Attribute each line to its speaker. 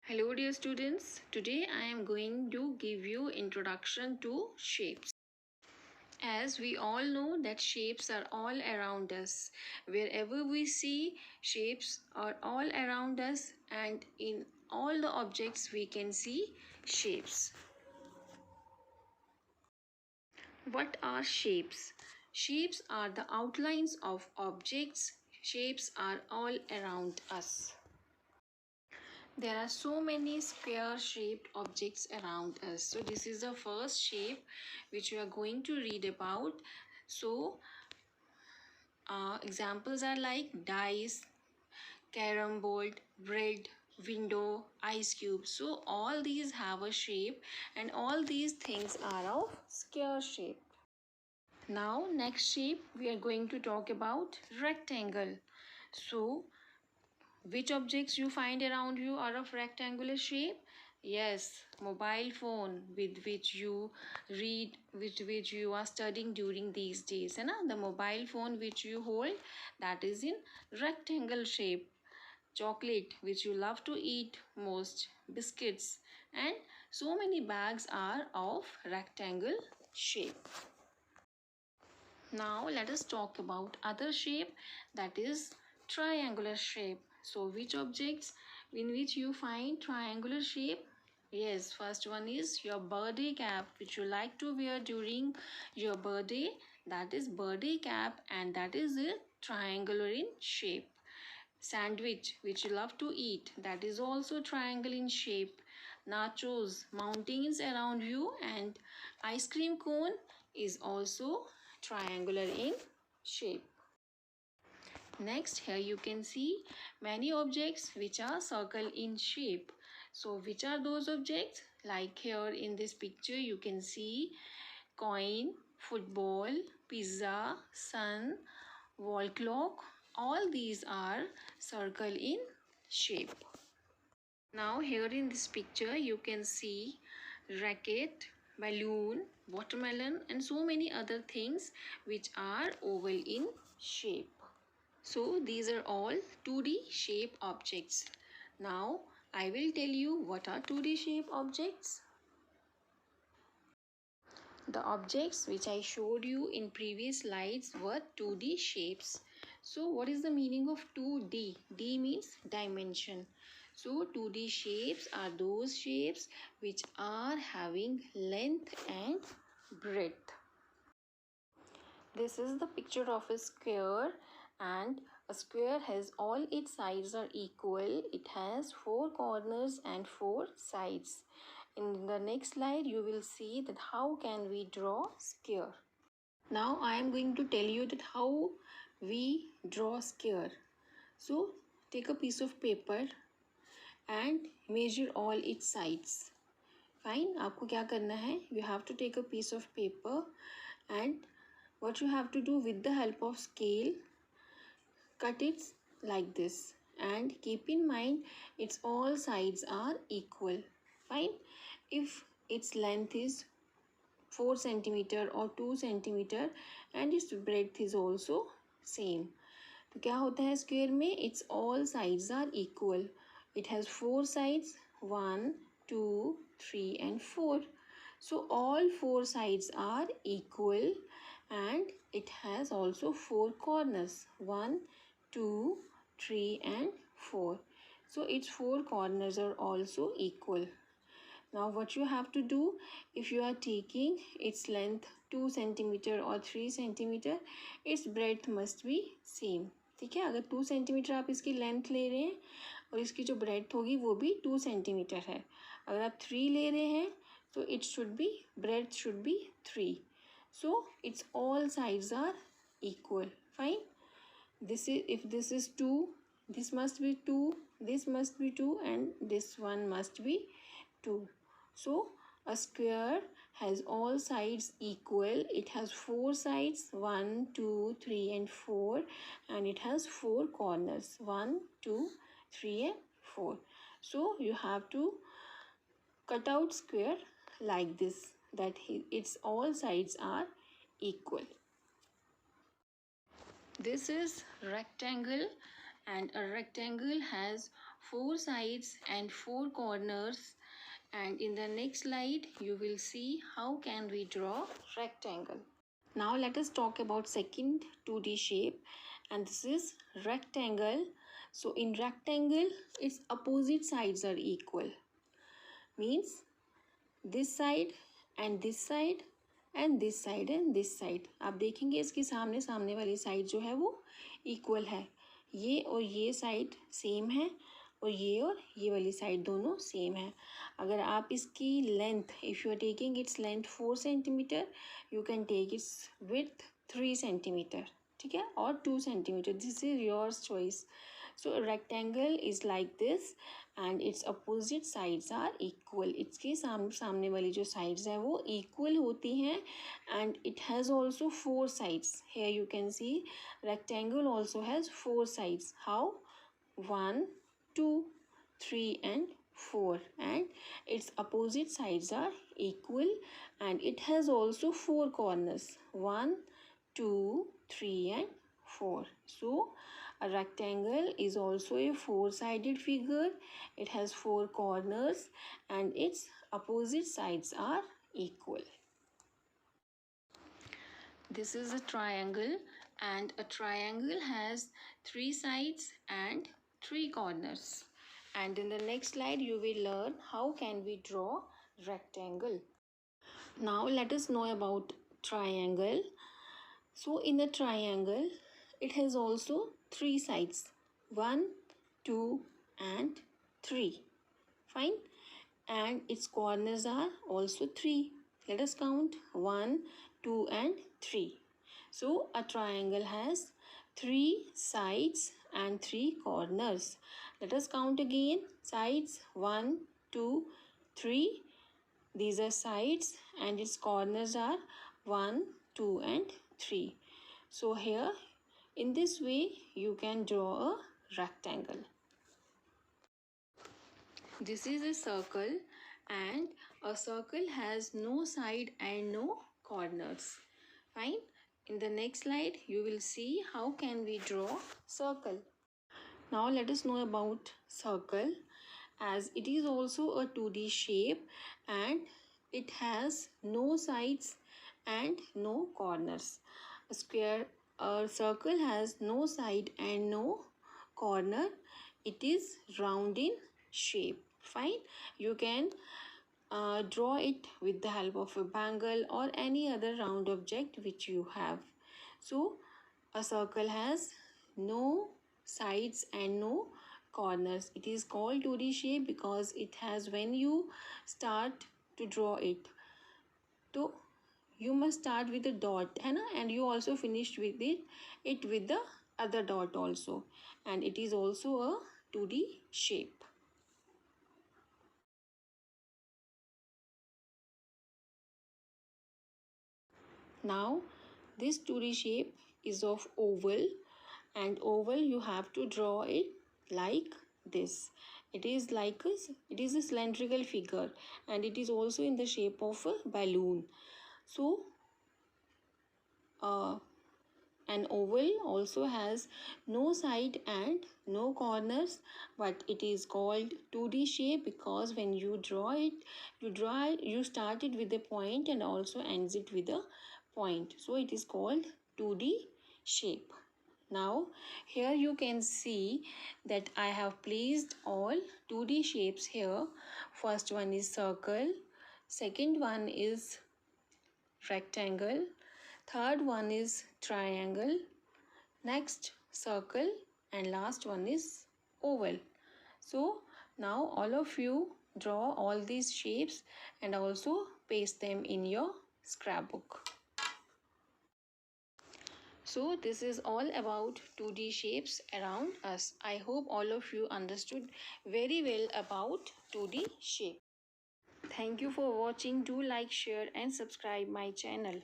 Speaker 1: Hello dear students, today I am going to give you introduction to shapes. As we all know that shapes are all around us. Wherever we see, shapes are all around us, and in all the objects we can see shapes. What are shapes? Shapes are the outlines of objects. Shapes are all around us. There are so many square shaped objects around us. So this is the first shape which we are going to read about. So examples are like dice, carom board, bread, window, ice cube. So all these have a shape and all these things are of square shape. Now next shape we are going to talk about rectangle. So which objects you find around you are of rectangular shape? Yes, mobile phone with which you read, with which you are studying during these days. And the mobile phone which you hold, that is in rectangle shape. Chocolate which you love to eat most, biscuits, and so many bags are of rectangle shape. Now let us talk about other shape, that is triangular shape. So which objects in which you find triangular shape? Yes, first one is your birthday cap which you like to wear during your birthday. That is birthday cap and that is a triangular in shape. Sandwich which you love to eat, that is also triangle in shape. Nachos, mountains around you, and ice cream cone is also triangular in shape. Next, here you can see many objects which are circle in shape. So which are those objects? Like here in this picture you can see coin, football, pizza, sun, wall clock. All these are circle in shape. Now here in this picture you can see racket, balloon, watermelon and so many other things which are oval in shape. So these are all 2D shape objects. Now I will tell you what are 2D shape objects. The objects which I showed you in previous slides were 2D shapes. So what is the meaning of 2D? D means dimension. So 2D shapes are those shapes which are having length and breadth. This is the picture of a square, and a square has all its sides are equal. It has 4 corners and 4 sides. In the next slide you will see that how can we draw square. Now I am going to tell you that how we draw square. So take a piece of paper and measure all its sides. Fine, आपको क्या करना है? You have to take a piece of paper and what you have to do with the help of scale, cut it like this and keep in mind its all sides are equal. Fine, if its length is 4 centimeter or 2 centimeter and its breadth is also same, तो क्या होता है square में? its all sides are equal. It has 4 sides, 1, 2, 3 and 4. So all 4 sides are equal and it has also 4 corners, 1, 2, 3 and 4. So its 4 corners are also equal. Now what you have to do, if you are taking its length 2 centimeter or 3 centimeter, its breadth must be same. ठीक है, अगर 2 centimetre आप इसकी length ले रहे हैं और इसकी जो ब्रेड्थ होगी वो भी 2 सेंटीमीटर है. अगर आप 3 ले रहे हैं तो it should be breadth should be 3. So its all sides are equal. Fine. This is, if this is 2, this must be 2, this must be 2 and this one must be 2. So a square has all sides equal. It has 4 sides, 1, 2, 3 and 4, and it has 4 corners, 1, 2, 3 and 4. So you have to cut out square like this, that its all sides are equal. This is rectangle and a rectangle has 4 sides and 4 corners. And in the next slide, you will see how can we draw rectangle. Now let us talk about second 2D shape, and this is rectangle. So in rectangle, its opposite sides are equal. Means this side and this side and this side and this side. आप देखेंगे इसके सामने सामने वाली side जो है वो equal है. ये और ये साइड सेम है और ये वाली साइड दोनों सेम है. अगर आप इसकी length, if you are taking its length 4 centimetre, you can take its width 3 centimetre, ठीक है, और 2 centimetre. This is yours choice. So a rectangle is like this and its opposite sides are equal. इसके सामने वाली जो sides है वो equal होती हैं and it has also 4 sides. Here you can see rectangle also has 4 sides. How? 1, 2, 3 and 4, and its opposite sides are equal and it has also 4 corners. 1, 2, 3 and 4. So a rectangle is also a 4-sided figure. It has 4 corners and its opposite sides are equal. This is a triangle and a triangle has 3 sides and 3 corners. And in the next slide you will learn how can we draw rectangle. Now let us know about triangle. So in a triangle, it has also 3 sides. 1, 2 and 3. Fine. And its corners are also 3. Let us count 1, 2 and 3. So a triangle has 3 sides and 3 corners. Let us count again. Sides 1, 2, 3. These are sides and its corners are 1, 2 and 3. So here in this way you can draw a rectangle. This is a circle and a circle has no side and no corners. Fine. In the next slide you will see how can we draw circle. Now let us know about circle, as it is also a 2D shape and it has no sides and no corners. A circle has no side and no corner. It is round in shape. Fine. You can draw it with the help of a bangle or any other round object which you have. So a circle has no sides and no corners. It is called 2D shape because it has, when you start to draw it, so you must start with a dot, है ना, and you also finished with it with the other dot also, and it is also a 2D shape. Now this 2D shape is of oval, and oval you have to draw it like this. It is a cylindrical figure and it is also in the shape of a balloon. So an oval also has no side and no corners, but it is called 2D shape because when you draw it, you start it with a point and also ends it with a point. So it is called 2D shape. Now here you can see that I have placed all 2D shapes here. First one is circle, second one is rectangle, third one is triangle, next circle, and last one is oval. So now all of you draw all these shapes and also paste them in your scrapbook. So this is all about 2D shapes around us. I hope all of you understood very well about 2D shape. Thank you for watching. Do like, share and subscribe my channel.